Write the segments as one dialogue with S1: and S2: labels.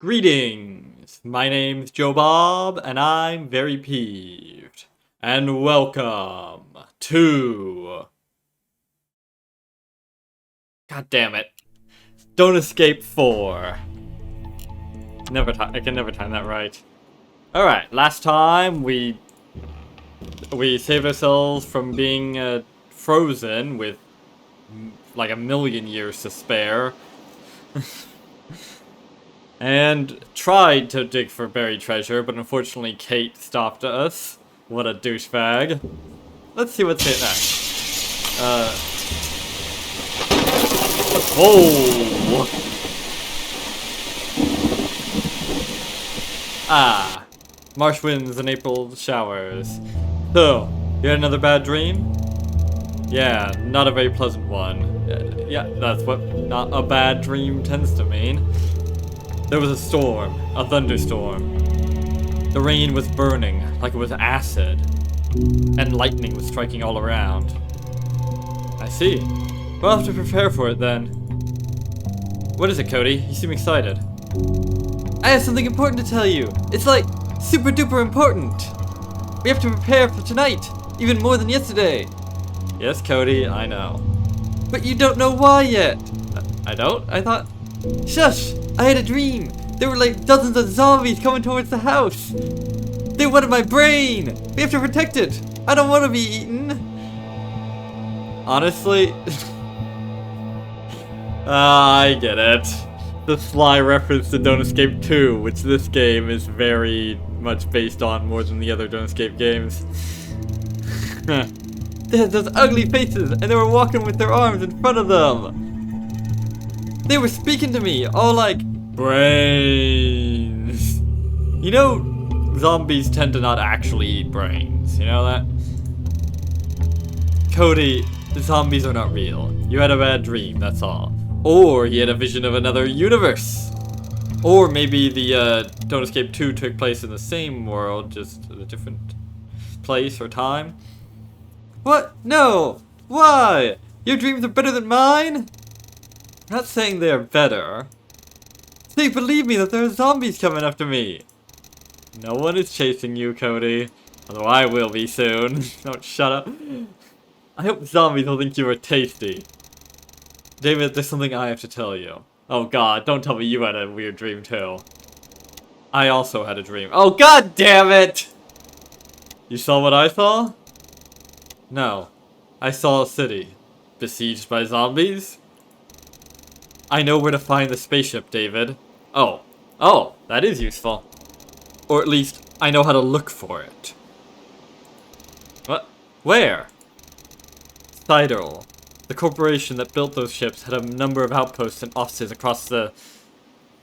S1: Greetings! My name's Joe Bob, and I'm very peeved. And welcome to... God damn it. Don't Escape 4. I can never time that right. Alright, last time we saved ourselves from being frozen with like a million years to spare. And tried to dig for buried treasure, but unfortunately Kate stopped us. What a douchebag. Let's see what's hit next. Oh! Ah. Marsh winds and April showers. So, you had another bad dream? Yeah, not a very pleasant one. Yeah, that's what not a bad dream tends to mean. There was a storm, a thunderstorm. The rain was burning like it was acid, and lightning was striking all around. I see. We'll have to prepare for it then. What is it, Cody? You seem excited. I have something important to tell you. It's like super duper important. We have to prepare for tonight, even more than yesterday. Yes, Cody, I know. But you don't know why yet. I don't? I thought... Shush! I had a dream! There were like dozens of zombies coming towards the house! They wanted my brain! We have to protect it! I don't want to be eaten! Honestly... I get it. The sly reference to Don't Escape 2, which this game is very much based on more than the other Don't Escape games. They had those ugly faces, and they were walking with their arms in front of them! They were speaking to me, all like, brains. You know, zombies tend to not actually eat brains. You know that? Cody, the zombies are not real. You had a bad dream, that's all. Or he had a vision of another universe. Or maybe the Don't Escape 2 took place in the same world, just a different place or time. What? No! Why? Your dreams are better than mine? I'm not saying they are better. They believe me that there are zombies coming after me. No one is chasing you, Cody. Although I will be soon. Don't shut up. I hope zombies will think you are tasty. David, there's something I have to tell you. Oh god, don't tell me you had a weird dream too. I also had a dream. Oh god damn it! You saw what I saw? No. I saw a city. Besieged by zombies? I know where to find the spaceship, David. Oh, that is useful. Or at least, I know how to look for it. What? Where? Sidel. The corporation that built those ships had a number of outposts and offices across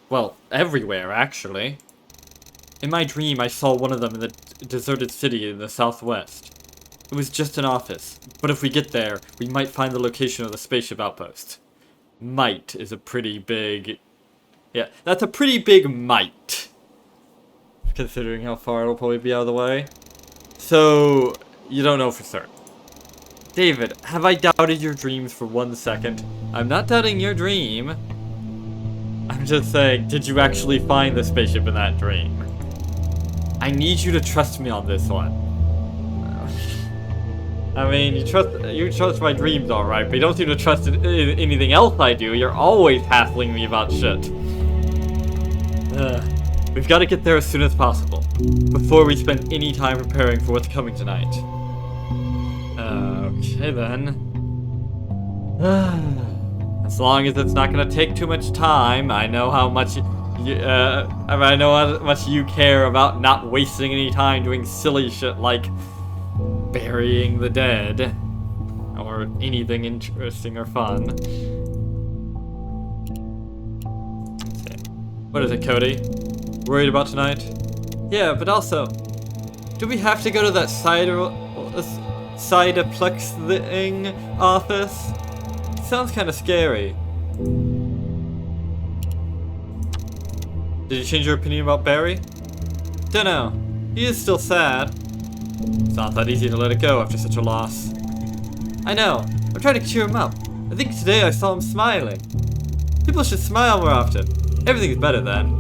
S1: well, everywhere, actually. In my dream, I saw one of them in the deserted city in the southwest. It was just an office, but if we get there, we might find the location of the spaceship outpost. Might is a pretty big... Yeah, that's a pretty big might. Considering how far it'll probably be out of the way. So, you don't know for certain. David, have I doubted your dreams for 1 second? I'm not doubting your dream. I'm just saying, did you actually find the spaceship in that dream? I need you to trust me on this one. I mean, you trust my dreams alright, but you don't seem to trust anything else I do. You're always hassling me about shit. We've got to get there as soon as possible, before we spend any time preparing for what's coming tonight. Okay then. As long as it's not gonna take too much time, I know how much I know how much you care about not wasting any time doing silly shit like burying the dead, or anything interesting or fun. Let's see. What is it, Cody? Worried about tonight? Yeah, but also, do we have to go to that Sideplex thing office? Sounds kind of scary. Did you change your opinion about Barry? Dunno. He is still sad. It's not that easy to let it go after such a loss. I know. I'm trying to cheer him up. I think today I saw him smiling. People should smile more often. Everything's better then.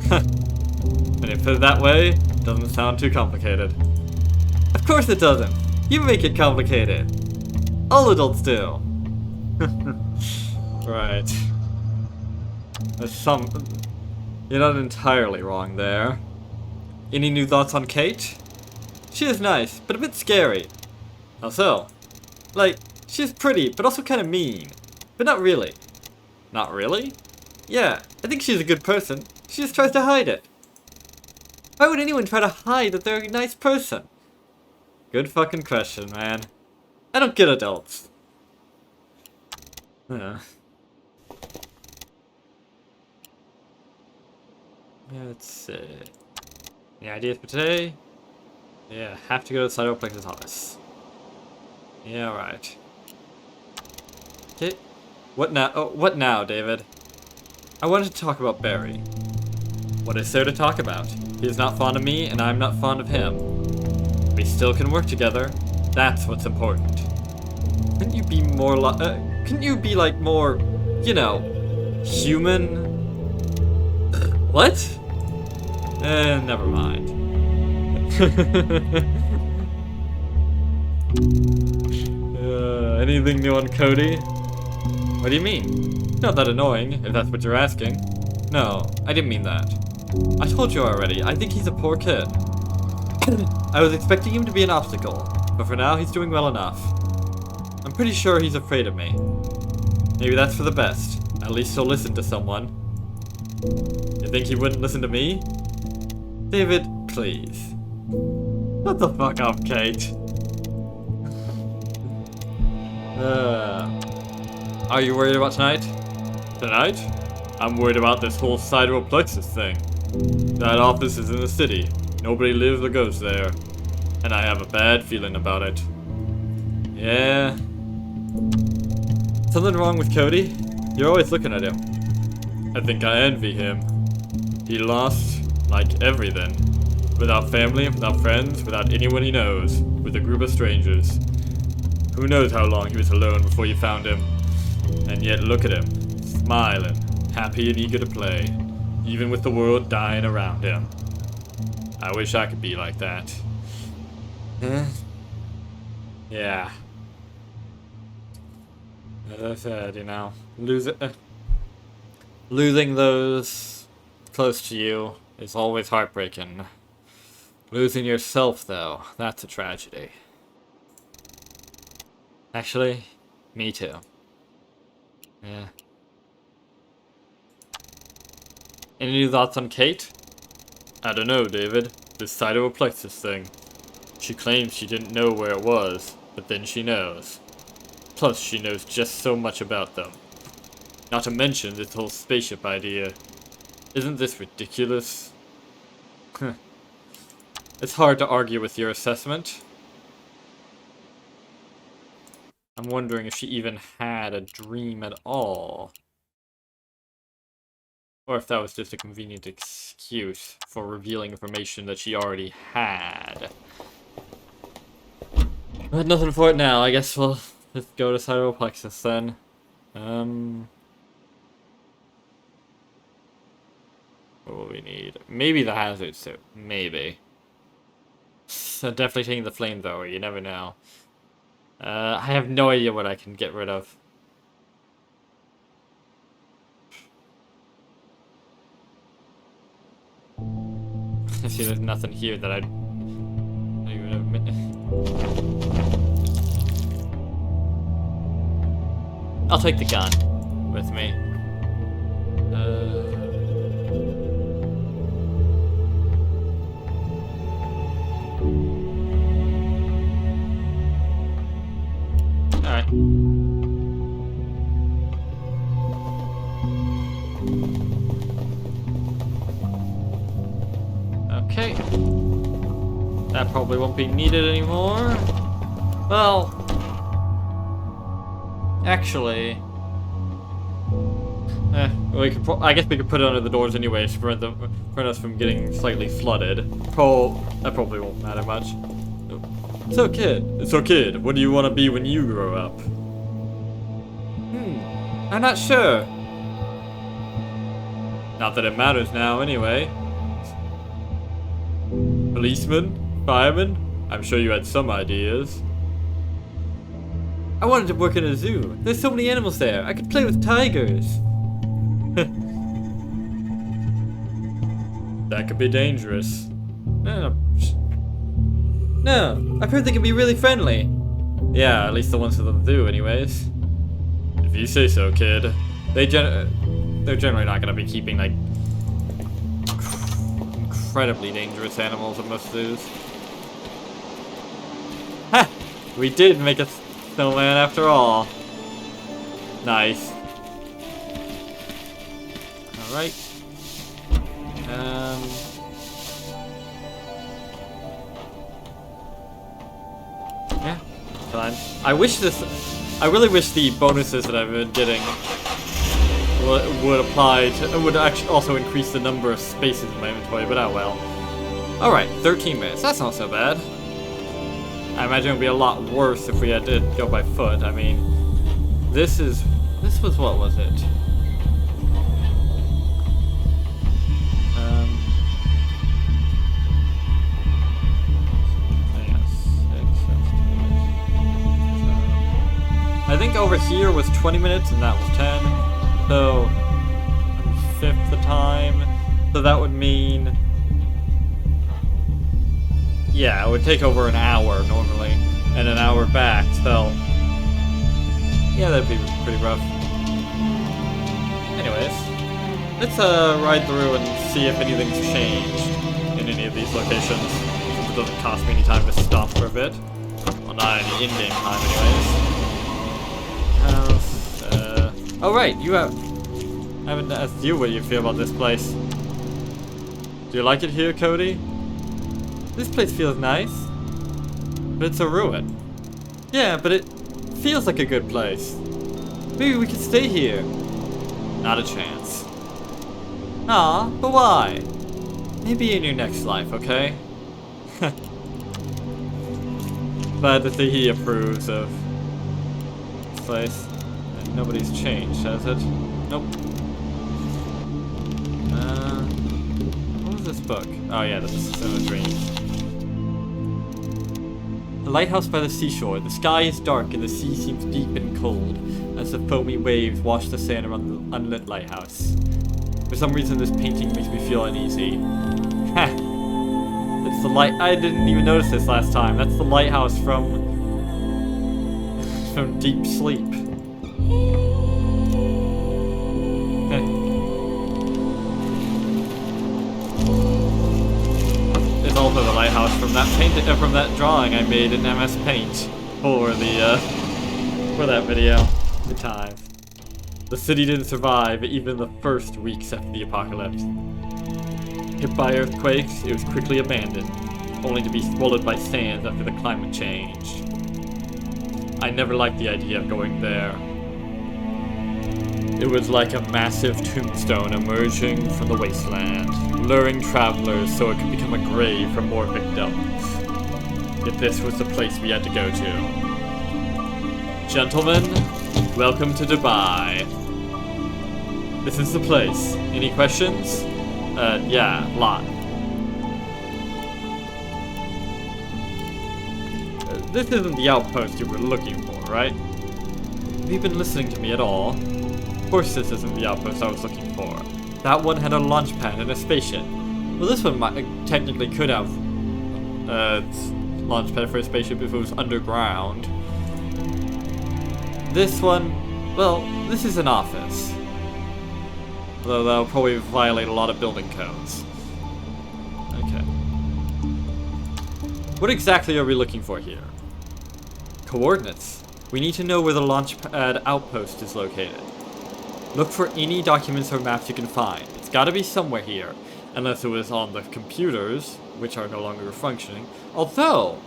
S1: When you put it that way, it doesn't sound too complicated. Of course it doesn't. You make it complicated. All adults do. Right. You're not entirely wrong there. Any new thoughts on Kate? She is nice, but a bit scary. How so? Like, she's pretty, but also kind of mean. But not really. Not really? Yeah, I think she's a good person. She just tries to hide it. Why would anyone try to hide that they're a nice person? Good fucking question, man. I don't get adults. Let's see. Any ideas for today? Yeah, have to go to the Cytoplex's office. Yeah, right. Okay. What now? Oh, what now, David? I wanted to talk about Barry. What is there to talk about? He is not fond of me, and I'm not fond of him. We still can work together. That's what's important. Couldn't you be more couldn't you be like more, you know, human? What? Never mind. Anything new on Cody? What do you mean? Not that annoying, if that's what you're asking. No, I didn't mean that. I told you already, I think he's a poor kid. I was expecting him to be an obstacle, but for now he's doing well enough. I'm pretty sure he's afraid of me. Maybe that's for the best. At least he'll listen to someone. You think he wouldn't listen to me? David, please. Shut the fuck up, Kate. Are you worried about tonight? Tonight? I'm worried about this whole Cytoplexus thing. That office is in the city. Nobody lives or goes there. And I have a bad feeling about it. Yeah. Something wrong with Cody? You're always looking at him. I think I envy him. He lost, like, everything. Without family, without friends, without anyone he knows. With a group of strangers. Who knows how long he was alone before you found him. And yet look at him. Smiling. Happy and eager to play. Even with the world dying around him. I wish I could be like that. Yeah. As I said, you know, losing those close to you is always heartbreaking. Losing yourself, though, that's a tragedy. Actually, me too. Yeah. Any new thoughts on Kate? I don't know, David. This Cytoplexus thing. She claims she didn't know where it was, but then she knows. Plus, she knows just so much about them. Not to mention this whole spaceship idea. Isn't this ridiculous? It's hard to argue with your assessment. I'm wondering if she even had a dream at all. Or if that was just a convenient excuse for revealing information that she already had. But nothing for it now. I guess we'll just go to Cytoplexus then. What will we need? Maybe the hazard suit. Maybe. So definitely taking the flamethrower. You never know. I have no idea what I can get rid of. I see there's nothing here that I'd even admit. I'll take the gun with me. Alright. Okay. That probably won't be needed anymore. Well, actually, we could. I guess we could put it under the doors anyway to prevent us from getting slightly flooded. That probably won't matter much. So kid, what do you want to be when you grow up? I'm not sure. Not that it matters now, anyway. Policeman? Fireman? I'm sure you had some ideas. I wanted to work in a zoo. There's so many animals there. I could play with tigers. That could be dangerous. No, I've heard they can be really friendly. Yeah, at least the ones at the zoo, anyways. If you say so, kid. They're generally not gonna be keeping, like, incredibly dangerous animals at most zoos. Ha! We did make a snowman after all. Nice. Alright. Yeah, fine. I really wish the bonuses that I've been getting would apply to, would actually also increase the number of spaces in my inventory, but oh well. Alright, 13 minutes. That's not so bad. I imagine it would be a lot worse if we had to go by foot. I mean, this was, what was it? I think over here was 20 minutes and that was 10. So, fifth the time. So that would mean, yeah, it would take over an hour normally, and an hour back, so yeah, that'd be pretty rough. Anyways, let's ride through and see if anything's changed in any of these locations. Since it doesn't cost me any time to stop for a bit. Well, not any in-game time anyways. Oh right, I haven't asked you what you feel about this place. Do you like it here, Cody? This place feels nice, but it's a ruin. Yeah, but it feels like a good place. Maybe we could stay here. Not a chance. Aw, but why? Maybe in your next life, okay? Glad to see he approves of this place. And nobody's changed, has it? Nope. What was this book? Oh yeah, this is Cinema Dreams. A lighthouse by the seashore. The sky is dark and the sea seems deep and cold as the foamy waves wash the sand around the unlit lighthouse. For some reason, this painting makes me feel uneasy. Ha! It's the light. I didn't even notice this last time. That's the lighthouse from Deep Sleep. Okay. It's also the lighthouse from that drawing I made in MS Paint for that video. Good times. The city didn't survive even the first weeks after the apocalypse. Hit by earthquakes, it was quickly abandoned, only to be swallowed by sands after the climate changed. I never liked the idea of going there. It was like a massive tombstone emerging from the wasteland, luring travelers so it could become a grave for more victims. Yet this was the place we had to go to. Gentlemen, welcome to Dubai. This is the place. Any questions? Yeah, lot. This isn't the outpost you were looking for, right? Have you been listening to me at all? Of course this isn't the outpost I was looking for. That one had a launch pad and a spaceship. Well, this one technically could have launch pad for a spaceship if it was underground. This one, well, this is an office. Although that'll probably violate a lot of building codes. Okay. What exactly are we looking for here? Coordinates. We need to know where the launch pad outpost is located. Look for any documents or maps you can find. It's gotta be somewhere here. Unless it was on the computers, which are no longer functioning. Although,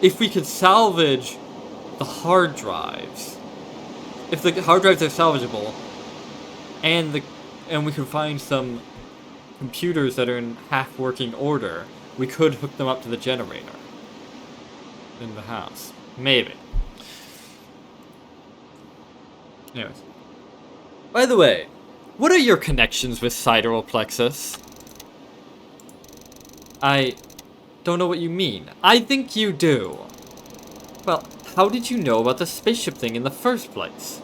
S1: if we could salvage the hard drives, if the hard drives are salvageable, and we could find some computers that are in half-working order, we could hook them up to the generator in the house. Maybe. Anyways. By the way, what are your connections with sidereal plexus? I don't know what you mean. I think you do. Well, how did you know about the spaceship thing in the first place?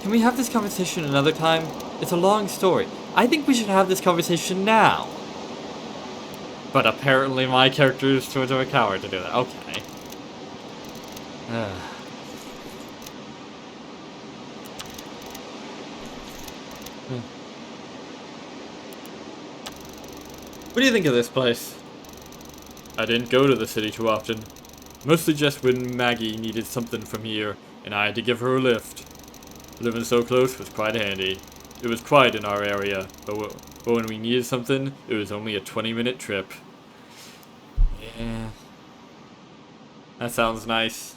S1: Can we have this conversation another time? It's a long story. I think we should have this conversation now. But apparently my character is too much of a coward to do that. Okay. What do you think of this place? I didn't go to the city too often. Mostly just when Maggie needed something from here, and I had to give her a lift. Living so close was quite handy. It was quiet in our area, but when we needed something, it was only a 20-minute trip. Yeah. That sounds nice.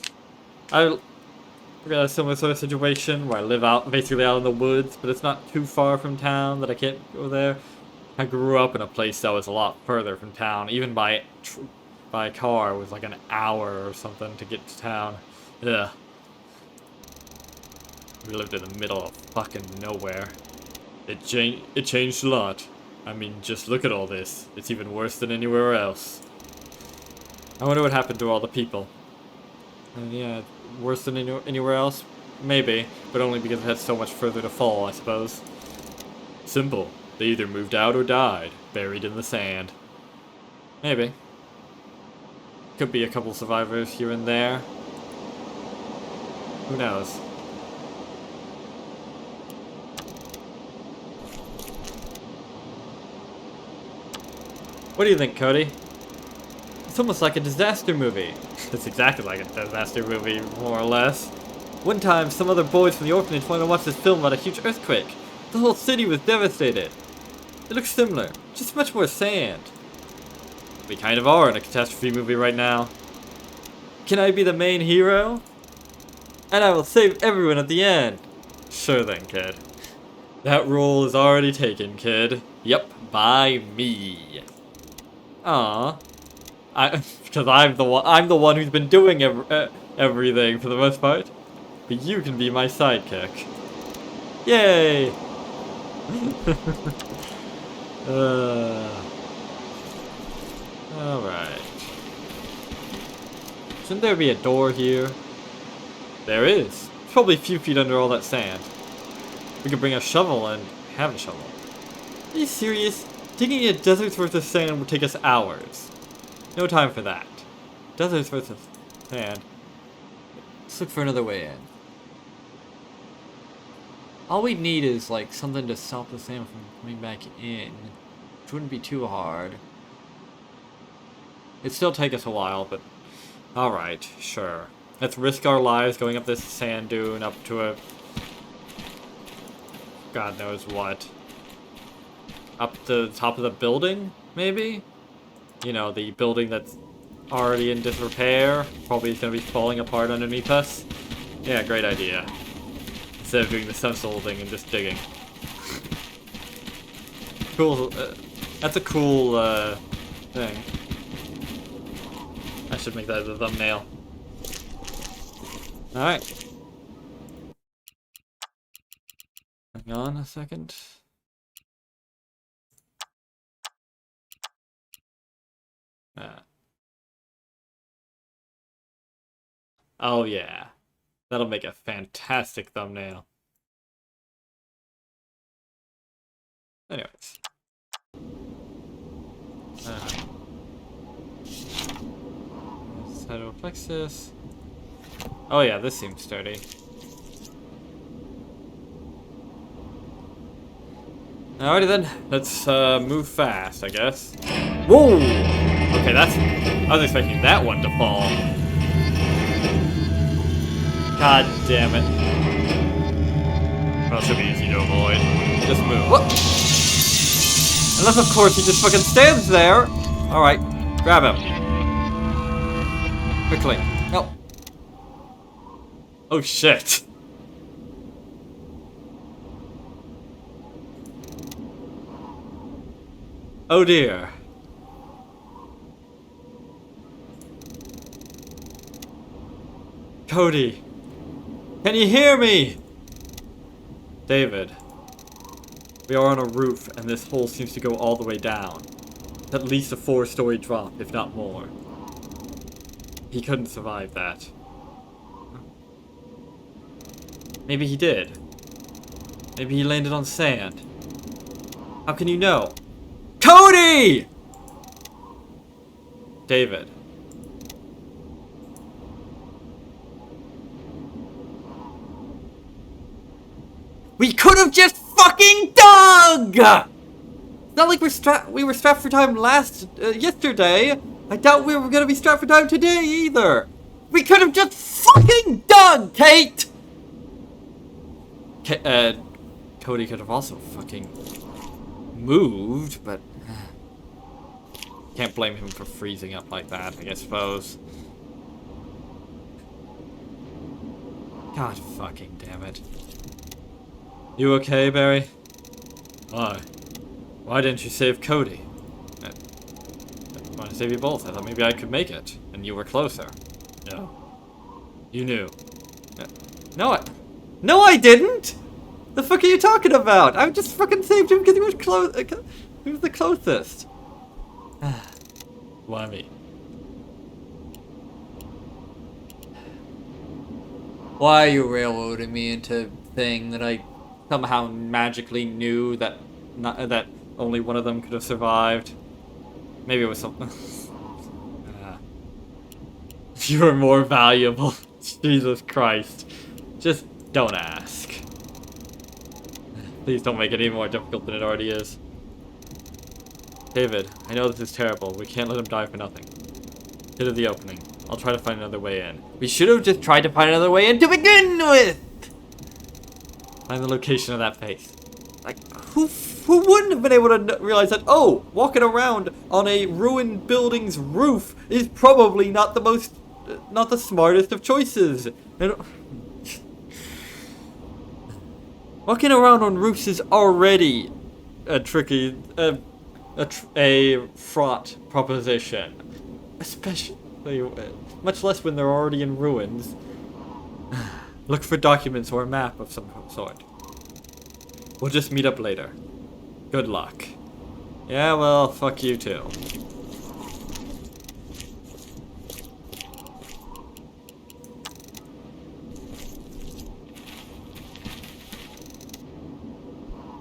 S1: I got a similar sort of situation where I live basically out in the woods, but it's not too far from town that I can't go there. I grew up in a place that was a lot further from town. Even by car, it was like an hour or something to get to town. Ugh. We lived in the middle of fucking nowhere. It changed a lot. I mean, just look at all this. It's even worse than anywhere else. I wonder what happened to all the people. Yeah, worse than anywhere else? Maybe, but only because it had so much further to fall, I suppose. Simple. They either moved out or died, buried in the sand. Maybe. Could be a couple survivors here and there. Who knows? What do you think, Cody? It's almost like a disaster movie. It's exactly like a disaster movie, more or less. One time, some other boys from the orphanage wanted to watch this film about a huge earthquake. The whole city was devastated. It looks similar, just much more sand. We kind of are in a catastrophe movie right now. Can I be the main hero? And I will save everyone at the end. Sure then, kid. That role is already taken, kid. Yep, by me. Aww. Because I'm the one who's been doing everything for the most part. But you can be my sidekick. Yay! Alright. Shouldn't there be a door here? There is. It's probably a few feet under all that sand. We could bring a shovel and have a shovel. Are you serious? Digging a desert's worth of sand would take us hours. No time for that. Desert's worth of sand. Let's look for another way in. All we need is like something to stop the sand from coming back in. Which wouldn't be too hard. It'd still take us a while, but alright, sure. Let's risk our lives going up this sand dune up to a God knows what. Up to the top of the building, maybe? You know, the building that's already in disrepair. Probably is going to be falling apart underneath us. Yeah, great idea. Instead of doing the sensible thing and just digging. Cool. That's a cool thing. I should make that the thumbnail. Alright. Hang on a second. Oh yeah. That'll make a fantastic thumbnail. Anyways. Side plexus. Oh yeah, this seems sturdy. Alrighty then, let's move fast, I guess. Whoa! Okay, I was expecting that one to fall. God damn it. Well, it should be easy to avoid. Just move. What? Unless, of course, he just fucking stands there. Alright, grab him. Quickly. No. Oh shit. Oh dear. Cody, can you hear me? David. We are on a roof, and this hole seems to go all the way down. At least a 4-story drop, if not more. He couldn't survive that. Maybe he did. Maybe he landed on sand. How can you know? Cody! David. We could have just fucking dug! It's not like we were strapped for time yesterday. I doubt we were gonna be strapped for time today either. We could have just fucking dug, Kate! Cody could have also fucking moved, but can't blame him for freezing up like that, I suppose. God fucking damn it. You okay, Barry? Why? Why didn't you save Cody? I want to save you both. I thought maybe I could make it, and you were closer. No. You knew. No, I didn't! The fuck are you talking about? I just fucking saved him because he was close. He was the closest. Why me? Why are you railroading me into thing that I somehow magically knew that that only one of them could have survived? Maybe it was something. You were more valuable. Jesus Christ. Just don't ask. Please don't make it any more difficult than it already is. David, I know this is terrible. We can't let him die for nothing. Get to the opening. I'll try to find another way in. We should have just tried to find another way in to begin with! Find the location of that face. Like, who wouldn't have been able to realize that, oh, walking around on a ruined building's roof is probably not the smartest of choices. Walking around on roofs is already a tricky, a fraught proposition. Especially, much less when they're already in ruins. Look for documents or a map of some sort. We'll just meet up later. Good luck. Yeah, well, fuck you too.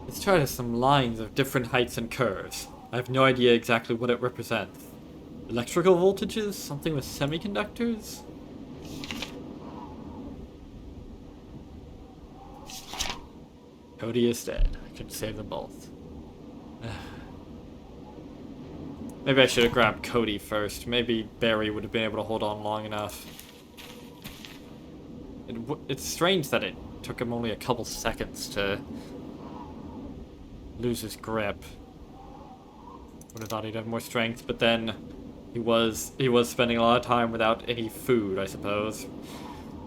S1: Let's try some lines of different heights and curves. I have no idea exactly what it represents. Electrical voltages? Something with semiconductors? Cody is dead. I could save them both. Maybe I should have grabbed Cody first. Maybe Barry would have been able to hold on long enough. It's strange that it took him only a couple seconds to lose his grip. Would have thought he'd have more strength, but then he was spending a lot of time without any food, I suppose.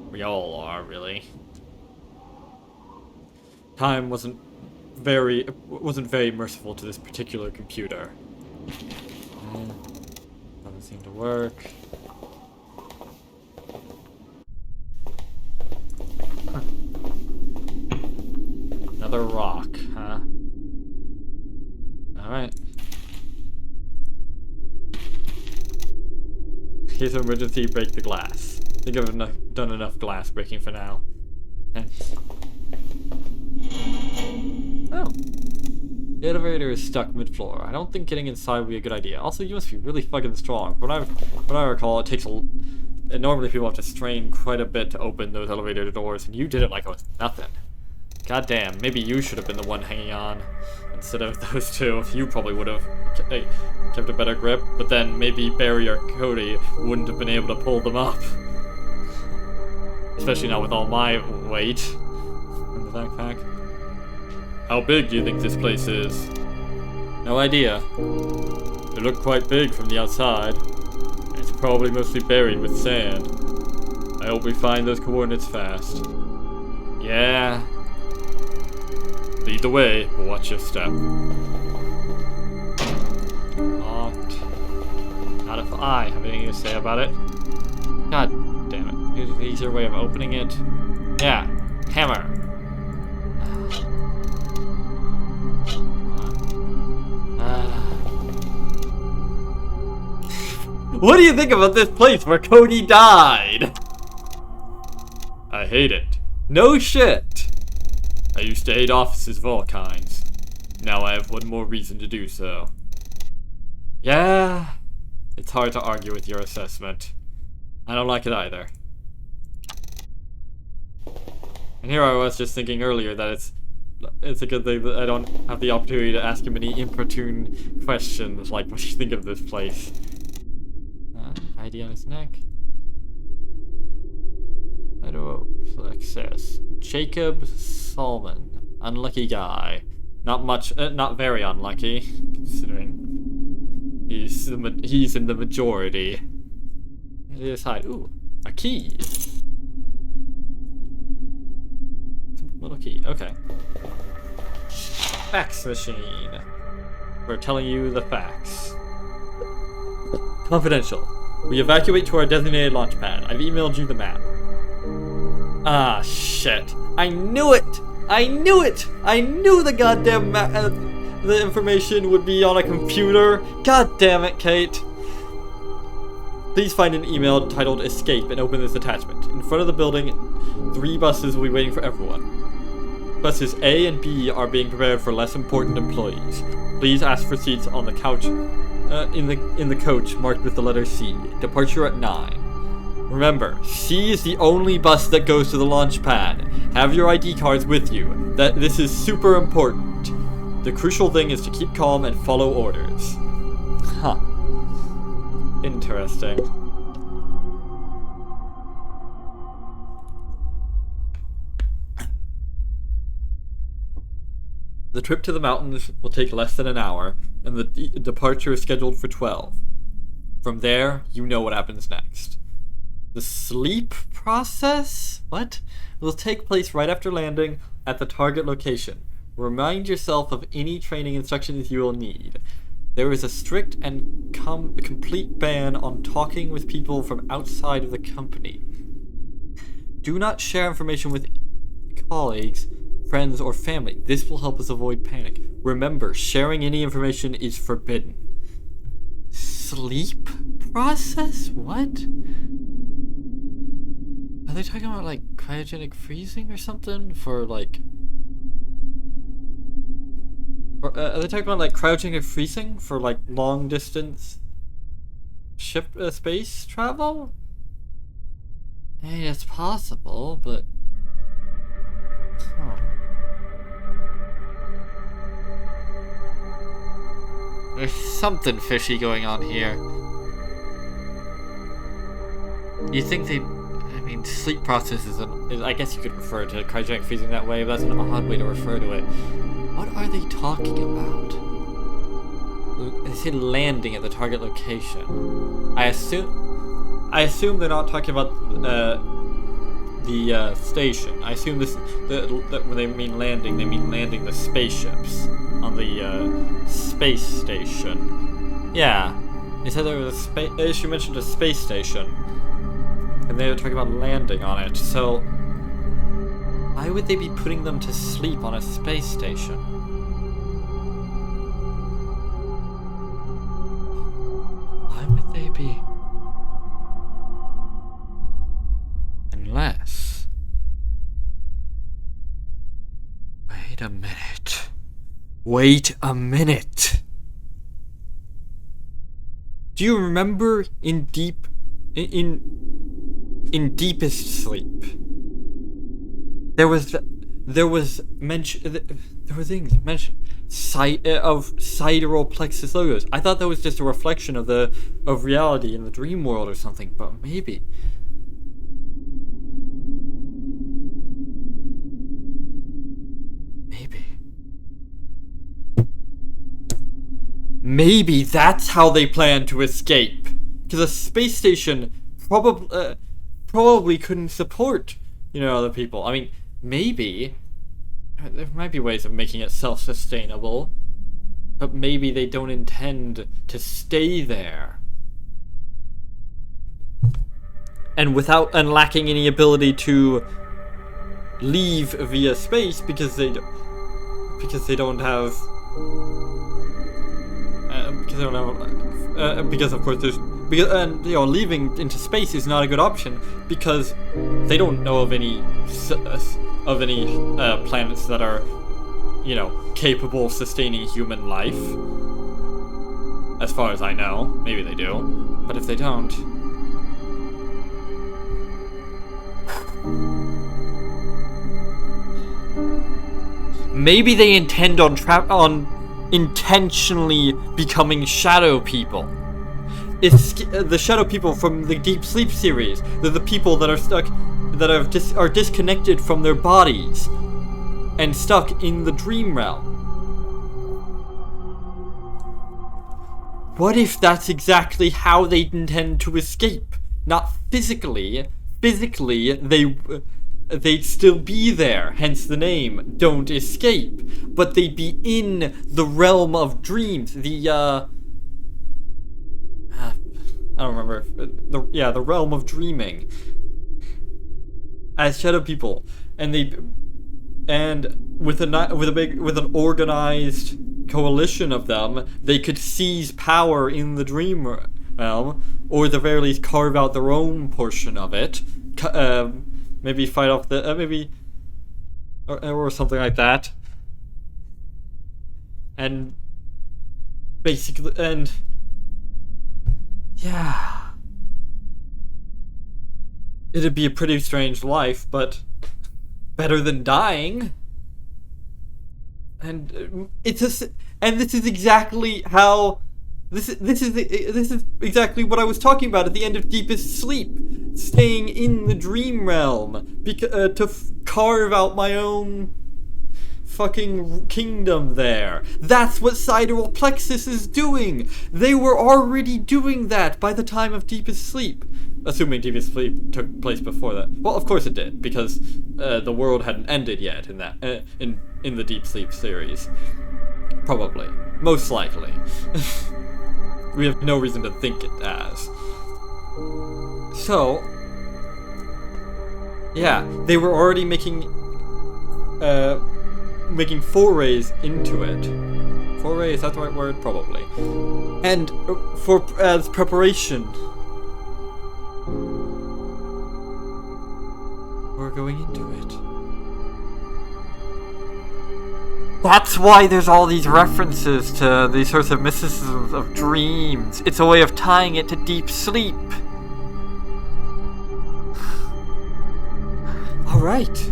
S1: We all are, really. Time wasn't very merciful to this particular computer. Doesn't seem to work. Another rock, huh? Alright. In case of emergency, break the glass. I think I've done enough glass breaking for now. Okay. Oh. The elevator is stuck mid-floor. I don't think getting inside would be a good idea. Also, you must be really fucking strong. From what I recall, it takes normally people have to strain quite a bit to open those elevator doors, and you did it like it was nothing. God damn, maybe you should have been the one hanging on instead of those two. You probably would have kept a better grip, but then maybe Barry or Cody wouldn't have been able to pull them up. Especially not with all my weight in the backpack. How big do you think this place is? No idea. It looked quite big from the outside. It's probably mostly buried with sand. I hope we find those coordinates fast. Yeah. Lead the way, but watch your step. Locked. Not if I have anything to say about it. God damn it. Here's an easier way of opening it. Yeah. Hammer. What do you think about this place where Cody died? I hate it. No shit. I used to hate offices of all kinds. Now I have one more reason to do so. Yeah, it's hard to argue with your assessment. I don't like it either. And here I was just thinking earlier that it's a good thing that I don't have the opportunity to ask him any importune questions like, what do you think of this place? ID on his neck. I don't know. Access. Jacob Salmon. Unlucky guy. Not very unlucky, considering he's in the majority. Let's hide. Ooh, a key. Little key. Okay. Fax machine. We're telling you the facts. Confidential. We evacuate to our designated launch pad. I've emailed you the map. Ah, shit. I knew it! I knew it! I knew the goddamn the information would be on a computer. God damn it, Kate. Please find an email titled Escape and open this attachment. In front of the building, 3 buses will be waiting for everyone. Buses A and B are being prepared for less important employees. Please ask for seats on the couch in the coach marked with the letter C. Departure at 9. Remember, C is the only bus that goes to the launch pad. Have your ID cards with you. This is super important. The crucial thing is to keep calm and follow orders. Huh. Interesting. The trip to the mountains will take less than an hour, and the departure is scheduled for 12. From there, you know what happens next. The sleep process? What? Will take place right after landing at the target location. Remind yourself of any training instructions you will need. There is a strict and complete ban on talking with people from outside of the company. Do not share information with colleagues, friends, or family. This will help us avoid panic. Remember, sharing any information is forbidden. Sleep process? What? Are they talking about, like, cryogenic freezing or something? For, like... are they talking about, like, cryogenic freezing for, like, long-distance ship space travel? Hey, it's possible, but... Huh. There's something fishy going on here. You think they... I mean, sleep process is I guess you could refer to cryogenic freezing that way, but that's an odd way to refer to it. What are they talking about? They say landing at the target location. I assume they're not talking about the station. I assume that when they mean landing the spaceships on the space station. Yeah, they said there was a space. She mentioned a space station. And they were talking about landing on it, so... Why would they be putting them to sleep on a space station? Why would they be... Unless... Wait a minute. Wait a minute! Do you remember in Deepest Sleep, there were things mentioned of sidereal plexus logos. I thought that was just a reflection of reality in the dream world or something, but maybe that's how they plan to escape, because a space station probably couldn't support, other people. I mean, maybe there might be ways of making it self-sustainable, but maybe they don't intend to stay there. And lacking any ability to leave via space because they don't have because of course And leaving into space is not a good option because they don't know of any planets that are, capable of sustaining human life. As far as I know, maybe they do, but if they don't, maybe they intend on intentionally becoming shadow people. It's the shadow people from the Deep Sleep series. They're the people that are stuck, that are disconnected from their bodies and stuck in the dream realm. What if that's exactly how they intend to escape? Not physically. Physically, they'd still be there, hence the name, Don't Escape. But they'd be in the realm of dreams. I don't remember. The realm of dreaming. As shadow people, and with an organized coalition of them, they could seize power in the dream realm, or at the very least carve out their own portion of it. Maybe fight off or something like that. And basically, yeah. It'd be a pretty strange life, but better than dying. And this is exactly how this is exactly what I was talking about at the end of Deepest Sleep, staying in the dream realm to carve out my own fucking kingdom there. That's what Sidereal Plexus is doing. They were already doing that by the time of Deepest Sleep. Assuming Deepest Sleep took place before that. Well, of course it did, because the world hadn't ended yet in that in the Deep Sleep series. Probably. Most likely. We have no reason to think it as. So, yeah, they were already making forays into it. Foray, is that the right word? Probably. And as preparation, we're going into it. That's why there's all these references to these sorts of mysticisms of dreams. It's a way of tying it to deep sleep. Alright.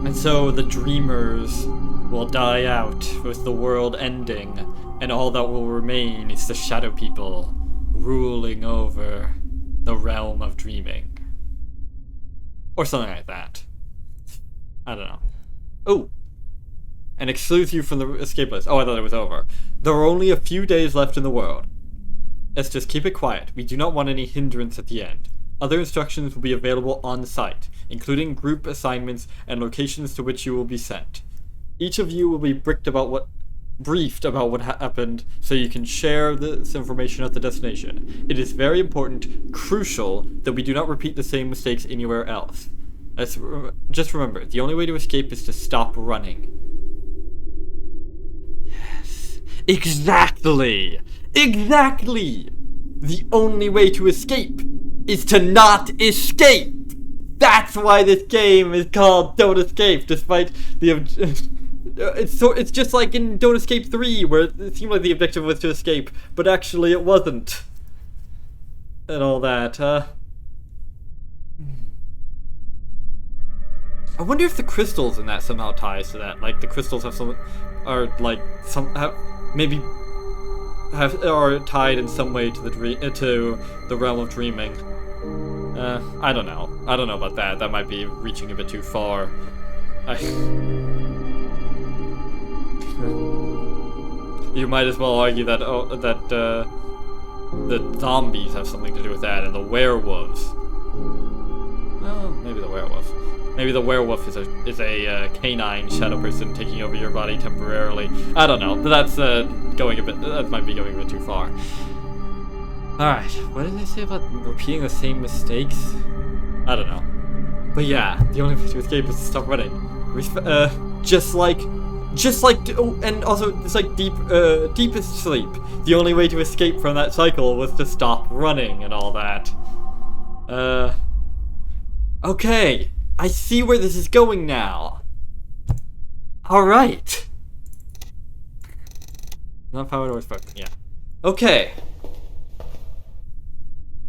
S1: And so the dreamers will die out with the world ending, and all that will remain is the shadow people ruling over the realm of dreaming. Or something like that. I don't know. Oh! And excludes you from the escape list. Oh, I thought it was over. There are only a few days left in the world. Let's just keep it quiet. We do not want any hindrance at the end. Other instructions will be available on site, including group assignments and locations to which you will be sent. Each of you will be briefed about what happened, so you can share this information at the destination. It is very important, crucial, that we do not repeat the same mistakes anywhere else. Just remember, the only way to escape is to stop running. Yes. Exactly! Exactly! The only way to escape is to not escape! That's why this game is called Don't Escape, despite the... It's just like in Don't Escape 3, where it seemed like the objective was to escape, but actually it wasn't. And all that, I wonder if the crystals in that somehow ties to that. Like, the crystals are tied in some way to the realm of dreaming. I don't know. I don't know about that. That might be reaching a bit too far. You might as well argue that the zombies have something to do with that, and the werewolves. Well, maybe the werewolf. Maybe the werewolf is a canine shadow person taking over your body temporarily. I don't know. That's that might be going a bit too far. Alright, what did they say about repeating the same mistakes? I don't know. But yeah, the only way to escape is to stop running. Just like Just like, oh, and also it's like deepest sleep. The only way to escape from that cycle was to stop running and all that. Okay, I see where this is going now. Alright. Not power doors broken, yeah. Okay.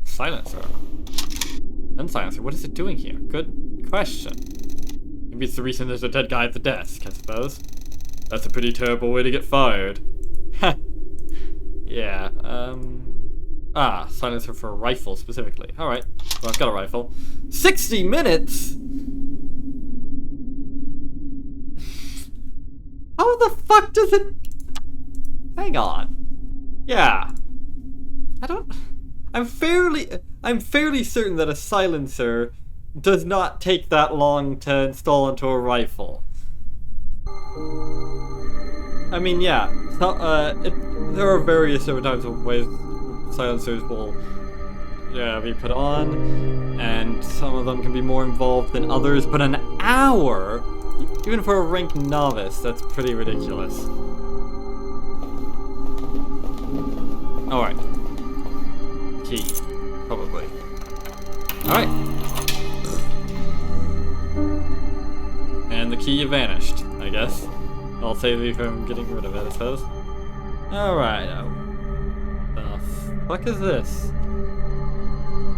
S1: Silencer. And silencer, what is it doing here? Good question. Maybe it's the reason there's a dead guy at the desk, I suppose. That's a pretty terrible way to get fired. Ha. Yeah, silencer for a rifle specifically. Alright, well, I've got a rifle. 60 minutes?! How the fuck does it... Hang on. Yeah. I'm fairly certain that a silencer does not take that long to install into a rifle. I mean, yeah. So, there are various different types of ways silencers will be put on, and some of them can be more involved than others, but an hour, even for a rank novice, that's pretty ridiculous. Alright. Key. Probably. Alright. And the key vanished, I guess. I'll save you from getting rid of it, I suppose. Alright. The fuck is this?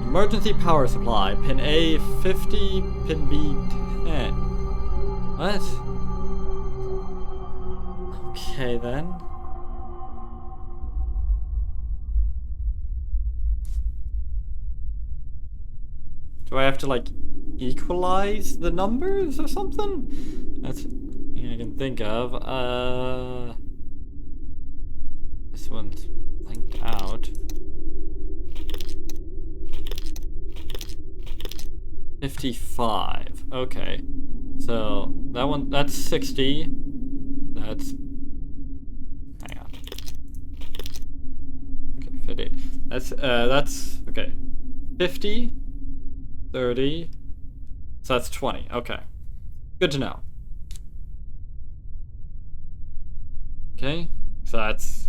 S1: Emergency power supply. Pin A 50, pin B 10. What? Okay then. Do I have to, like, equalize the numbers or something? That's I can think of. This one's blanked out. 55. Okay. So, that's 60. That's... Hang on. Okay, 50. That's... Okay. 50. 30. So that's 20. Okay. Good to know. Okay. So that's...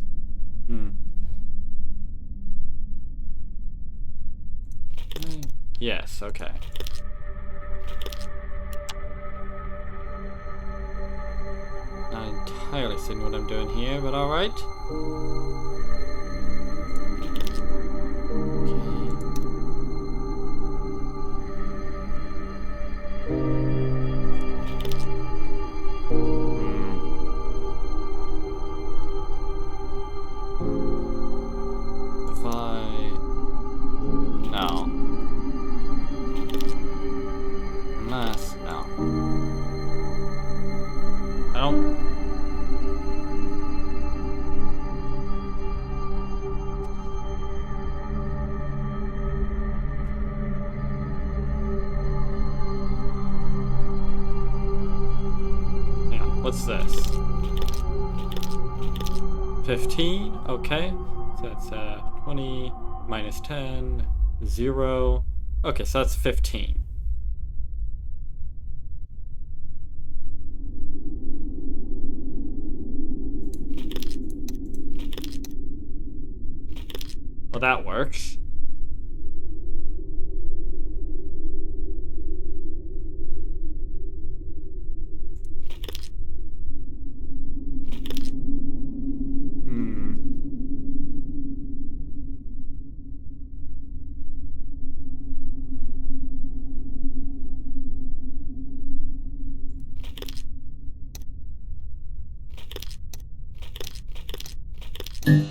S1: Yes, okay. Not entirely seeing what I'm doing here, but alright. What's this? 15, okay. So that's 20 minus 10, 0. Okay, so that's 15. Well, that works.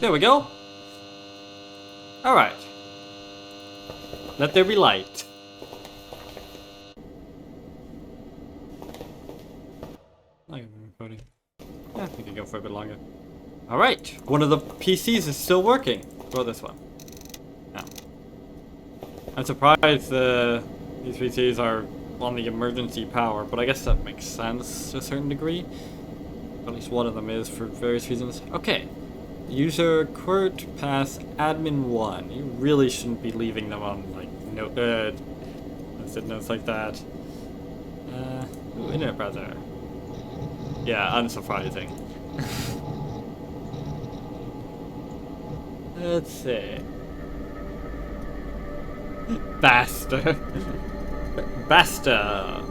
S1: There we go. Alright. Let there be light. I'm recording. I think I can go for a bit longer. Alright. One of the PCs is still working. Or this one. No. I'm surprised these PCs are on the emergency power, but I guess that makes sense to a certain degree. At least one of them is for various reasons. Okay. User Quirt Pass Admin 1. You really shouldn't be leaving them on, like, notes like that. Ooh, internet browser. Yeah, unsurprising. Let's see. Basta. Basta.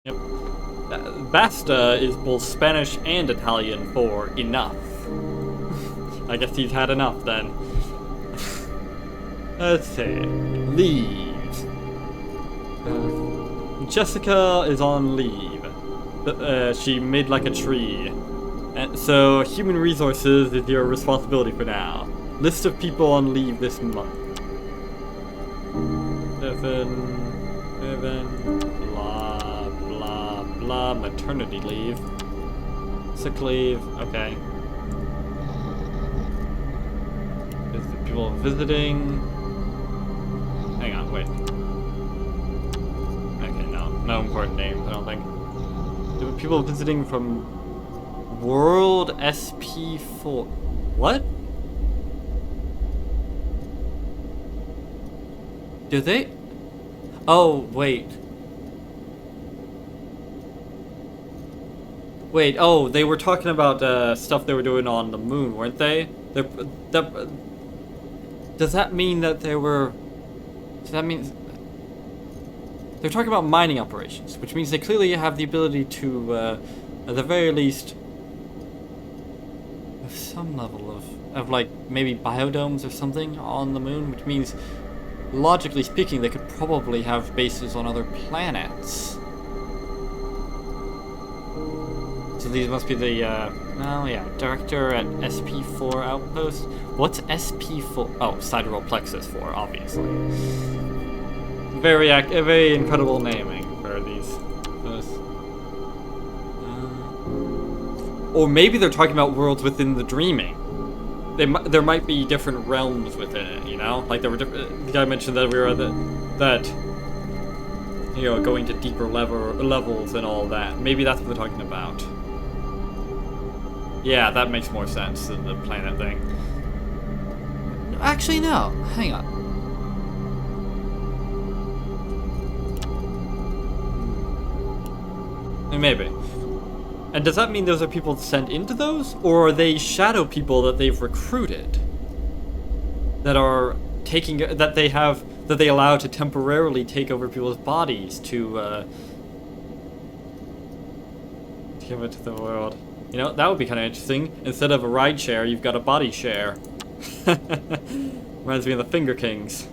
S1: Yep. Basta is both Spanish and Italian for enough. I guess he's had enough then. Let's see. Leave. Jessica is on leave. She made like a tree. And so human resources is your responsibility for now. List of people on leave this month. Seven, blah, blah, blah, maternity leave. Sick leave, okay. Is the people visiting? Hang on, wait. Okay, no important names, I don't think. There were people visiting from World SP4. What? Do they? Oh, wait. Wait, oh, they were talking about stuff they were doing on the moon, weren't they? Does that mean that they were... Does that mean... They're talking about mining operations, which means they clearly have the ability to, at the very least, have some level of like, maybe biodomes or something on the moon, which means, logically speaking, they could probably have bases on other planets. So these must be the, oh yeah, director at SP4 Outpost. What's SP4? Oh, Sidereal Plexus 4, obviously. Very incredible naming for these. Or maybe they're talking about worlds within the dreaming. There might be different realms within it, you know? Like there were different. The guy mentioned that we were going to deeper levels and all that. Maybe that's what they're talking about. Yeah, that makes more sense than the planet thing. Actually, no. Hang on. Maybe. And does that mean those are people sent into those? Or are they shadow people that they've recruited? That are taking... That they allow to temporarily take over people's bodies to give it to the world. You know, that would be kind of interesting. Instead of a ride share, you've got a body share. Reminds me of the Finger Kings.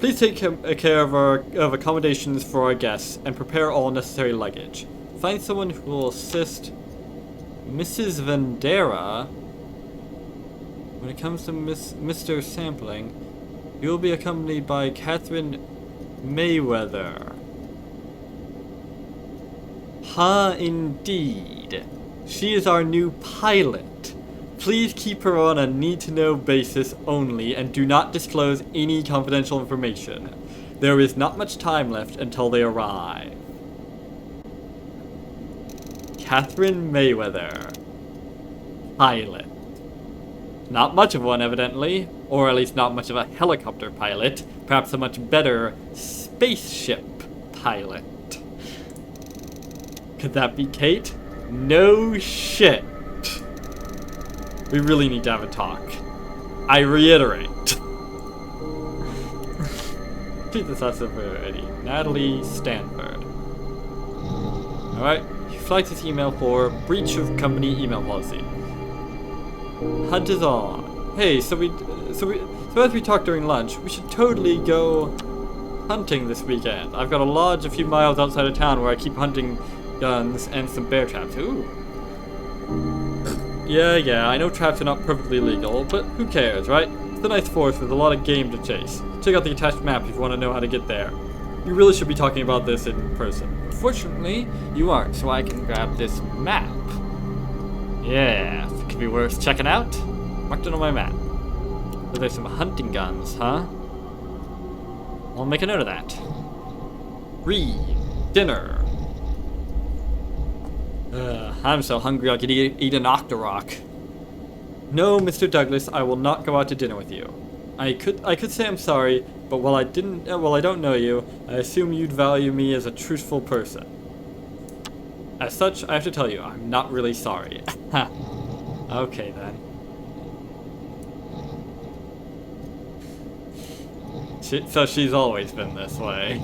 S1: Please take care of accommodations for our guests and prepare all necessary luggage. Find someone who will assist Mrs. Vendera. When it comes to Mr. Sampling, you will be accompanied by Catherine Mayweather. Indeed. She is our new pilot. Please keep her on a need-to-know basis only and do not disclose any confidential information. There is not much time left until they arrive. Catherine Mayweather. Pilot. Not much of one, evidently. Or at least not much of a helicopter pilot. Perhaps a much better spaceship pilot. Could that be Kate? No shit. We really need to have a talk. I reiterate. Treat this as already. Natalie Stanford. Alright. Flight this email for breach of company email policy. Hunt is on. Hey, so as we talked during lunch, we should totally go hunting this weekend. I've got a lodge a few miles outside of town where I keep hunting guns and some bear traps. Ooh. Yeah, I know traps are not perfectly legal, but who cares, right? It's a nice forest with a lot of game to chase. Check out the attached map if you want to know how to get there. You really should be talking about this in person. Fortunately, you aren't, so I can grab this map. Yeah, it could be worth checking out. Marked it on my map. So there's some hunting guns, huh? I'll make a note of that. Dinner. I'm so hungry I could eat an Octorok. No, Mr. Douglas, I will not go out to dinner with you. I could say I'm sorry, but while I don't know you, I assume you'd value me as a truthful person. As such, I have to tell you, I'm not really sorry. Okay then. So she's always been this way.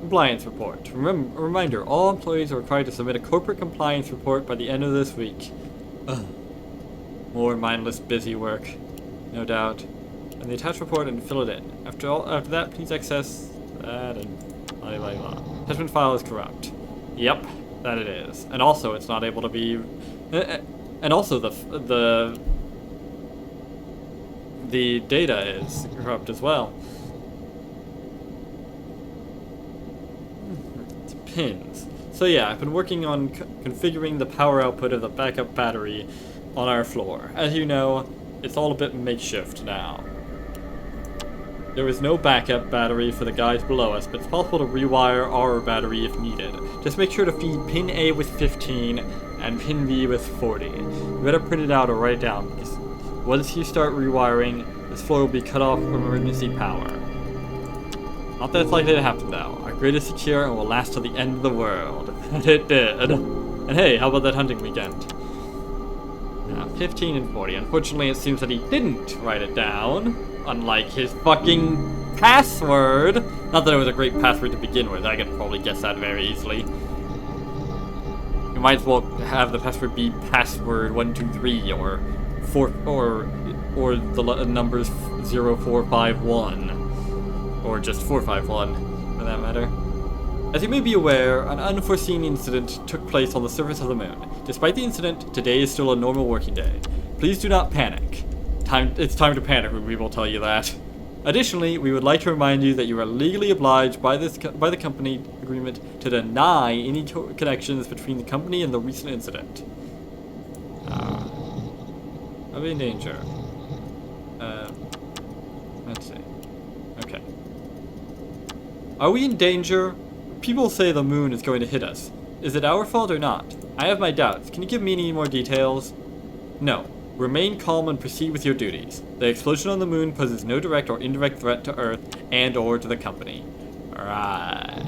S1: Compliance report. Reminder, all employees are required to submit a corporate compliance report by the end of this week. Ugh. More mindless busy work, no doubt. And the attached report and fill it in. After that, please access that and blah blah blah. Attachment file is corrupt. Yep, that it is. And also, it's not able to be. And also, the data is corrupt as well. It's pins. So yeah, I've been working on configuring the power output of the backup battery on our floor. As you know, it's all a bit makeshift now. There is no backup battery for the guys below us, but it's possible to rewire our battery if needed. Just make sure to feed pin A with 15 and pin B with 40. You better print it out or write it down, because once you start rewiring, this floor will be cut off from emergency power. Not that it's likely to happen though. Our grid is secure and will last till the end of the world. And it did. And hey, how about that hunting weekend? 15 and 40. Unfortunately, it seems that he didn't write it down, unlike his fucking password. Not that it was a great password to begin with. I could probably guess that very easily. You might as well have the password be password 123 or the numbers 0451 or just 451 for that matter. As you may be aware, an unforeseen incident took place on the surface of the moon. Despite the incident, today is still a normal working day. Please do not panic. It's time to panic when we will tell you that. Additionally, we would like to remind you that you are legally obliged by the company agreement to deny any connections between the company and the recent incident. Are we in danger? Let's see. Okay. Are we in danger? People say the moon is going to hit us. Is it our fault or not? I have my doubts. Can you give me any more details? No. Remain calm and proceed with your duties. The explosion on the moon poses no direct or indirect threat to Earth and or to the company. Right.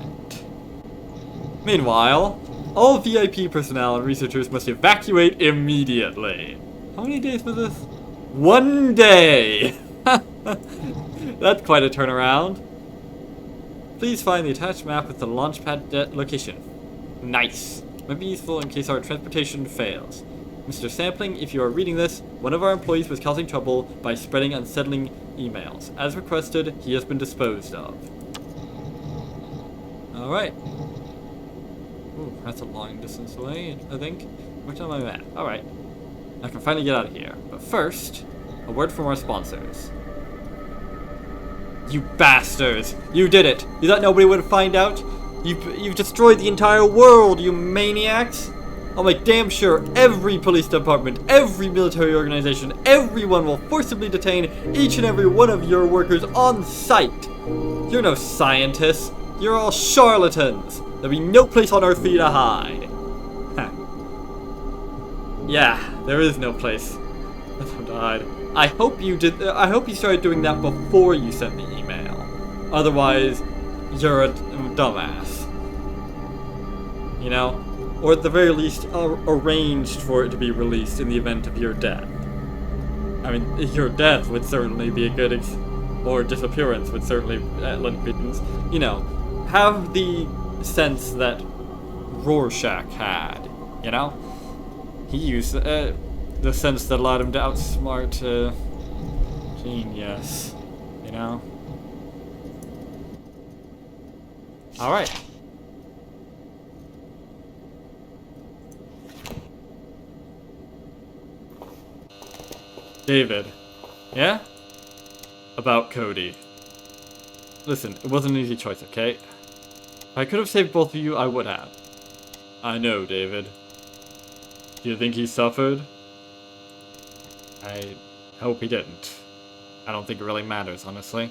S1: Meanwhile, all VIP personnel and researchers must evacuate immediately. How many days was this? 1 day! That's quite a turnaround. Please find the attached map with the launchpad location. Nice. Might be useful in case our transportation fails. Mr. Sampling, if you are reading this, one of our employees was causing trouble by spreading unsettling emails. As requested, he has been disposed of. Alright. Ooh, that's a long distance away, I think. Where's on my map? Alright. I can finally get out of here. But first, a word from our sponsors. You bastards! You did it! You thought nobody would find out? You've destroyed the entire world, you maniacs! I'll make damn sure every police department, every military organization, everyone will forcibly detain each and every one of your workers on sight! You're no scientists. You're all charlatans! There'll be no place on Earth for you to hide. Huh. Yeah, there is no place for them to hide. I hope you started doing that before you sent the email. Otherwise, you're a dumbass. You know? Or at the very least, arranged for it to be released in the event of your death. I mean, your death would certainly be a good or disappearance would certainly lend credence. You know, have the sense that Rorschach had, you know? He used the sense that allowed him to outsmart genius, you know? Alright. David. Yeah? About Cody. Listen, it wasn't an easy choice, okay? If I could have saved both of you, I would have. I know, David. Do you think he suffered? I hope he didn't. I don't think it really matters, honestly.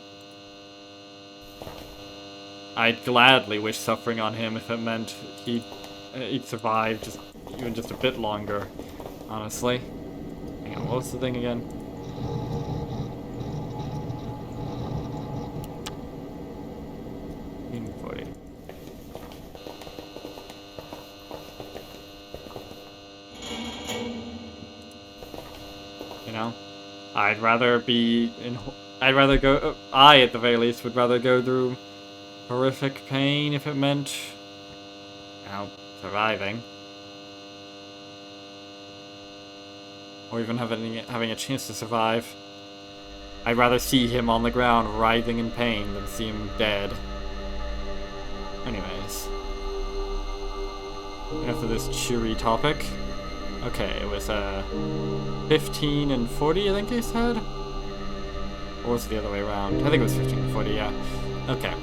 S1: I'd gladly wish suffering on him if it meant he'd survive even just a bit longer, honestly. Hang on, what was the thing again? You know, I'd rather go. I, at the very least, would rather go through horrific pain if it meant, you know, surviving, or even having a chance to survive. I'd rather see him on the ground writhing in pain than see him dead. Anyways, enough of this cheery topic. Okay, it was 15 and 40, I think they said? Or was it the other way around? I think it was 15 and 40, yeah. Okay.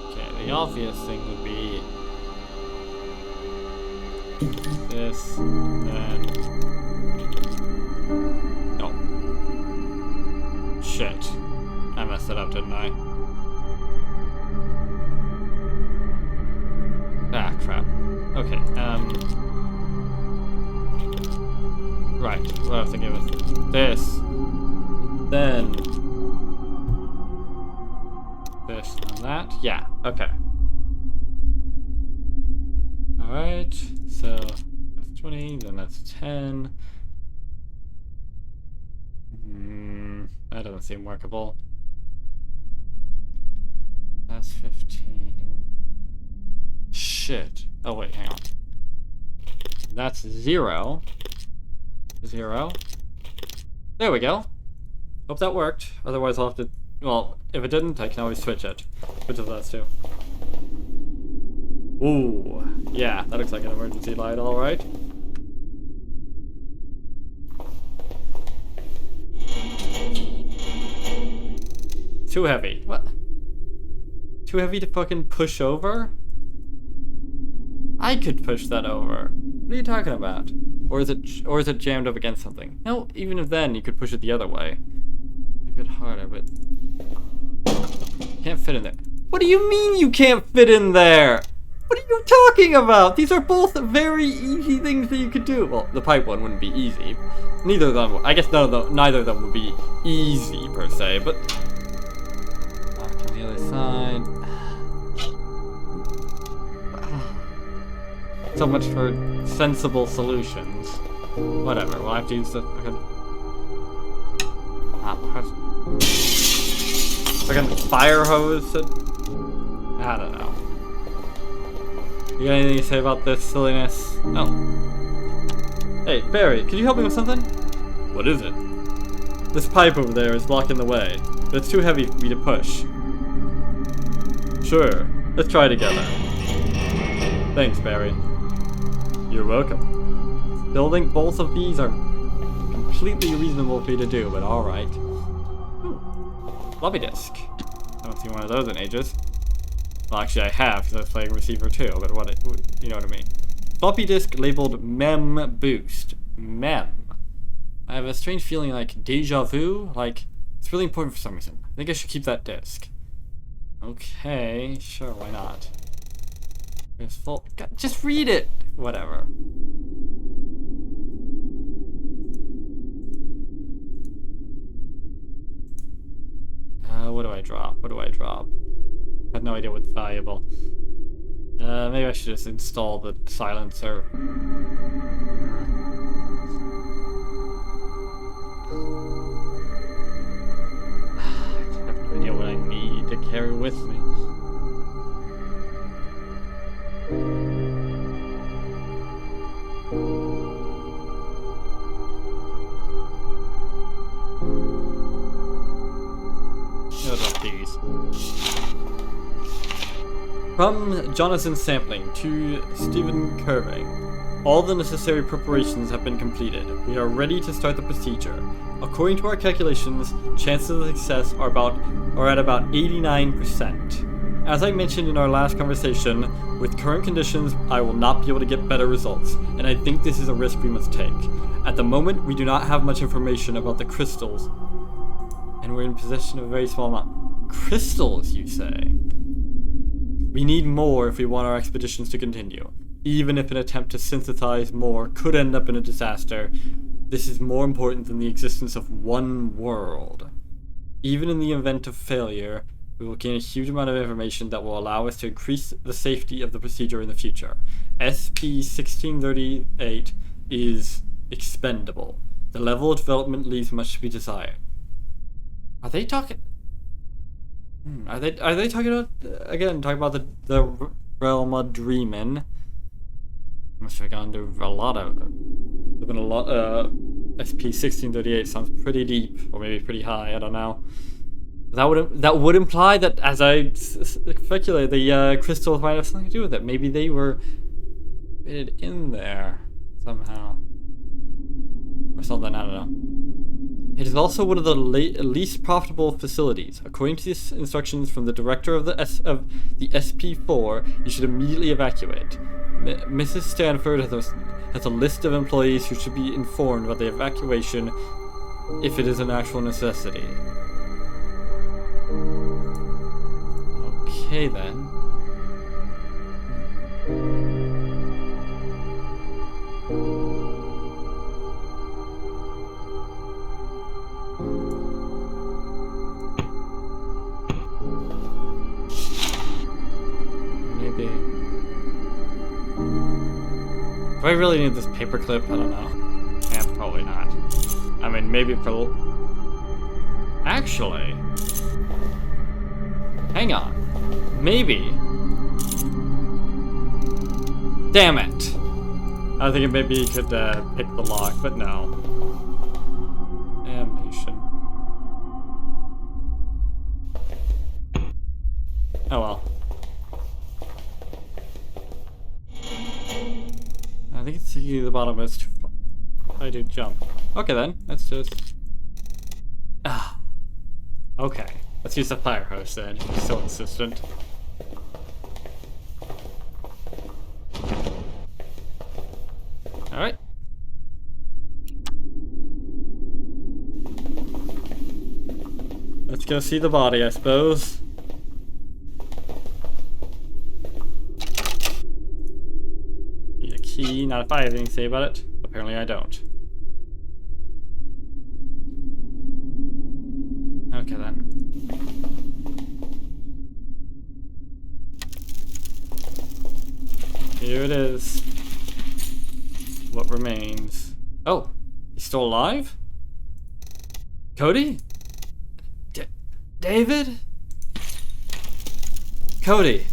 S1: Okay, the obvious thing would be this, then... Oh. Shit. I messed it up, didn't I? Ah, crap. Okay, right, what I was thinking was this, then this and that. Yeah, okay. Alright, so that's 20, then that's 10. That doesn't seem workable. That's 15. Shit. Oh, wait, hang on. That's 0. 0. There we go. Hope that worked. Otherwise, I'll have to... Well, if it didn't, I can always switch it. Which of those two? Ooh. Yeah, that looks like an emergency light, alright. Too heavy. What? Too heavy to fucking push over? I could push that over. What are you talking about? Or is it jammed up against something? No, even if then, you could push it the other way. A bit harder, but... Can't fit in there. What do you mean you can't fit in there? What are you talking about? These are both very easy things that you could do. Well, the pipe one wouldn't be easy. Neither of them, I guess neither of them would be easy per se, but... Back on the other side. So much for sensible solutions. Whatever, we'll have to use the fucking fire hose. I don't know. You got anything to say about this silliness? No. Hey, Barry, could you help me with something? What is it? This pipe over there is blocking the way, but it's too heavy for me to push. Sure, let's try together. Thanks, Barry. You're welcome. Still think both of these are completely reasonable for you to do, but alright. Floppy disk. I haven't seen one of those in ages. Well, actually I have, because I was playing receiver too, but you know what I mean. Floppy disk labeled Mem Boost. Mem. I have a strange feeling like deja vu, like it's really important for some reason. I think I should keep that disk. Okay, sure, why not? It's full. God, just read it! Whatever. What do I drop? What do I drop? I have no idea what's valuable. Maybe I should just install the silencer. I have no idea what I need to carry with me. From Jonathan Sampling to Stephen Curving, all the necessary preparations have been completed. We are ready to start the procedure. According to our calculations, chances of success are at about 89%. As I mentioned in our last conversation, with current conditions, I will not be able to get better results, and I think this is a risk we must take. At the moment, we do not have much information about the crystals, and we're in possession of a very small amount. Crystals, you say? We need more if we want our expeditions to continue. Even if an attempt to synthesize more could end up in a disaster, this is more important than the existence of one world. Even in the event of failure, we will gain a huge amount of information that will allow us to increase the safety of the procedure in the future. SP-1638 is expendable. The level of development leaves much to be desired. Are they talking? Are they talking about talking about the realm of dreaming? Must have gone to a lot of. There's been a lot. SP-1638 sounds pretty deep, or maybe pretty high. I don't know. That would imply that, as I speculate, the crystals might have something to do with it. Maybe they were fitted in there somehow, or something. I don't know. It is also one of the least profitable facilities. According to the instructions from the director of the SP4, you should immediately evacuate. Mrs. Stanford has a list of employees who should be informed about the evacuation if it is an actual necessity. Okay then. Maybe. Do I really need this paperclip? I don't know. Yeah, probably not. I mean, maybe for... Actually... Hang on. Maybe. Damn it! I was thinking maybe you could pick the lock, but no. Animation. Oh well. I think it's the bottom is too high to jump. Okay then, let's just... Okay, let's use the fire hose then. He's so insistent. Alright. Let's go see the body, I suppose. Need a key, not if I have anything to say about it. Apparently I don't. Okay then. Here it is. What remains? Oh, he's still alive? Cody? David? Cody?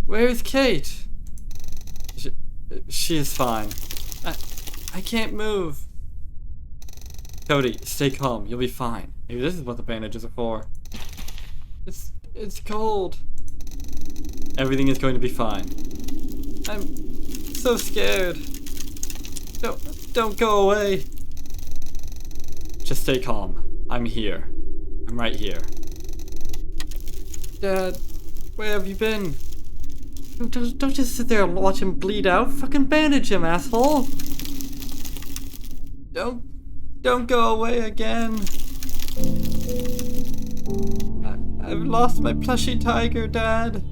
S1: Where's Kate? She is fine. I can't move. Cody, stay calm. You'll be fine. Maybe this is what the bandages are for. It's cold. Everything is going to be fine. I'm so scared. Don't go away. Just stay calm. I'm here. I'm right here. Dad, where have you been? Don't just sit there and watch him bleed out. Fucking bandage him, asshole. Don't go away again. I've lost my plushy tiger, Dad.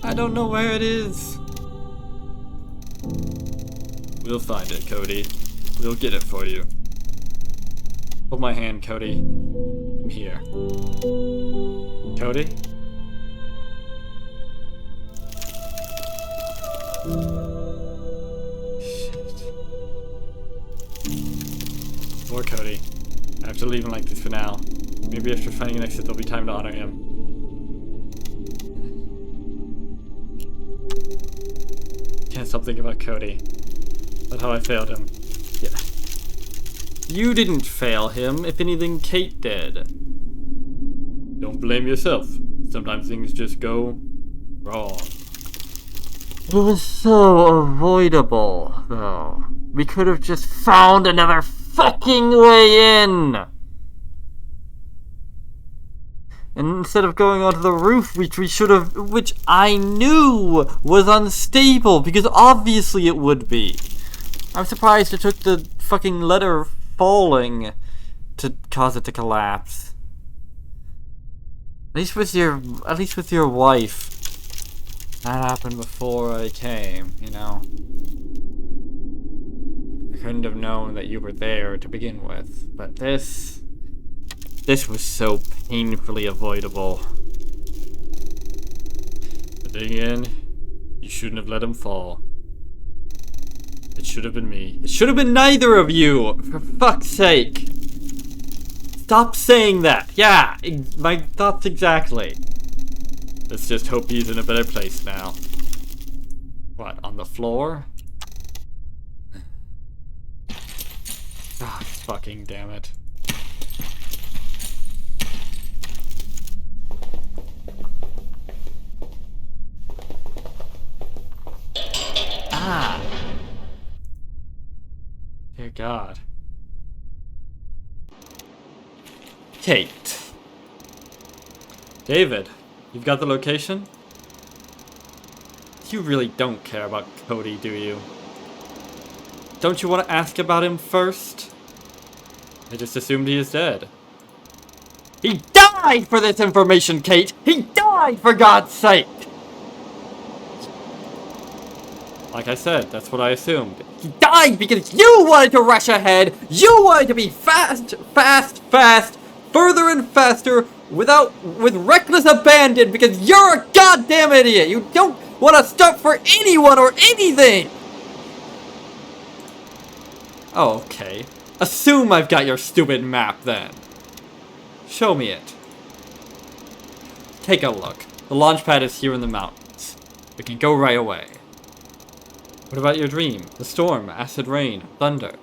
S1: I don't know where it is. We'll find it, Cody. We'll get it for you. Hold my hand, Cody. I'm here. Cody? Shit. Poor Cody. I have to leave him like this for now. Maybe after finding an exit, there'll be time to honor him. Can't stop thinking about Cody. About how I failed him. Yeah. You didn't fail him. If anything, Kate did. Don't blame yourself. Sometimes things just go wrong. It was so avoidable, though. We could have just found another fucking way in. And instead of going onto the roof, which I knew was unstable, because obviously it would be. I'm surprised it took the fucking letter falling to cause it to collapse. At least with your wife. That happened before I came, you know. I couldn't have known that you were there to begin with, but this was so painfully avoidable. But then again, you shouldn't have let him fall. It should have been me. It should have been neither of you! For fuck's sake! Stop saying that! Yeah, my thoughts exactly. Let's just hope he's in a better place now. What, on the floor? Ah, fucking damn it. Ah! Dear God. Kate. David, you've got the location? You really don't care about Cody, do you? Don't you want to ask about him first? I just assumed he is dead. He died for this information, Kate! He died, for God's sake! Like I said, that's what I assumed. He died because you wanted to rush ahead! You wanted to be fast, further and faster, with reckless abandon, because you're a goddamn idiot! You don't want to stop for anyone or anything! Oh, okay. Assume I've got your stupid map, then. Show me it. Take a look. The launch pad is here in the mountains. We can go right away. What about your dream? The storm, acid rain, thunder.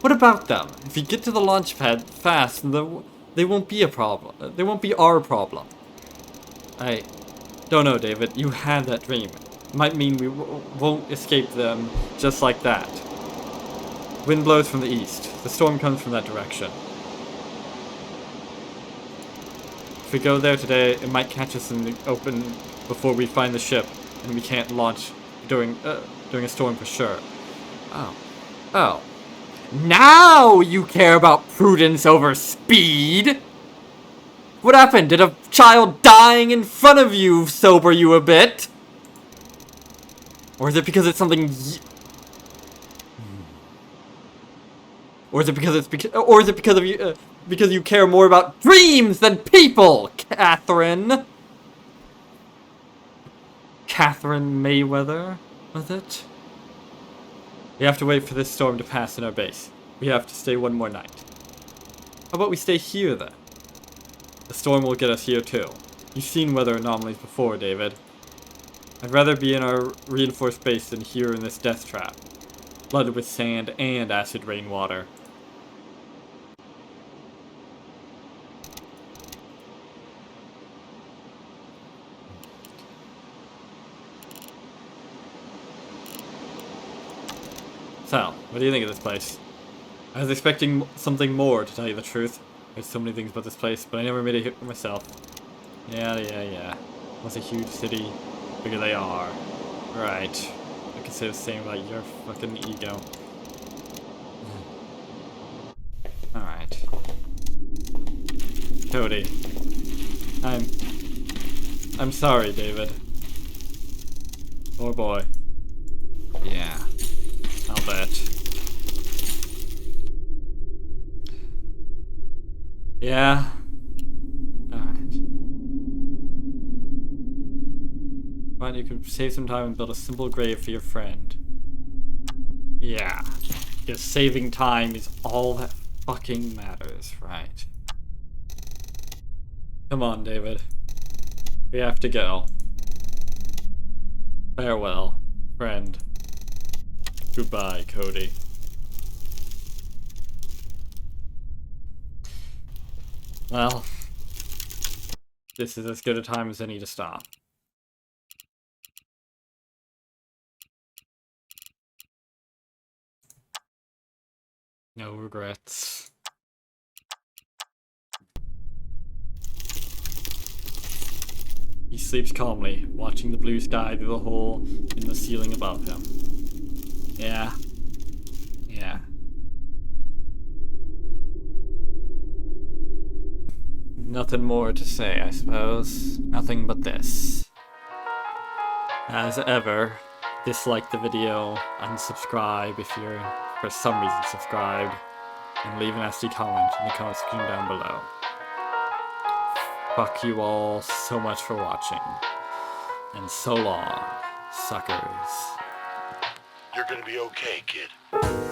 S1: What about them? If you get to the launch pad fast, they won't be a problem. They won't be our problem. I don't know, David. You had that dream. It might mean we won't escape them just like that. Wind blows from the east. The storm comes from that direction. If we go there today, it might catch us in the open before we find the ship, and we can't launch during a storm for sure. Oh. Now you care about prudence over speed? What happened? Did a child dying in front of you sober you a bit? Or is it because it's something Or is it because of you because you care more about dreams than people, Catherine? Catherine Mayweather, was it? We have to wait for this storm to pass in our base. We have to stay one more night. How about we stay here, then? The storm will get us here, too. You've seen weather anomalies before, David. I'd rather be in our reinforced base than here in this death trap, flooded with sand and acid rainwater. So, what do you think of this place? I was expecting something more, to tell you the truth. There's so many things about this place, but I never made a hit for myself. Yeah. What's a huge city? Bigger they are. Right. I could say the same about your fucking ego. Alright. Cody. I'm sorry, David. Or boy. Yeah. I'll bet. Yeah. Alright. Fine, you could save some time and build a simple grave for your friend. Yeah. Because saving time is all that fucking matters, right? Come on, David. We have to go. Farewell, friend. Goodbye, Cody. Well, this is as good a time as any to stop. No regrets. He sleeps calmly, watching the blue sky through the hole in the ceiling above him. Yeah. Yeah. Nothing more to say, I suppose. Nothing but this. As ever, dislike the video, unsubscribe if you're for some reason subscribed, and leave an nasty comment in the comment section down below. Fuck you all so much for watching. And so long, suckers.
S2: You're gonna be okay, kid.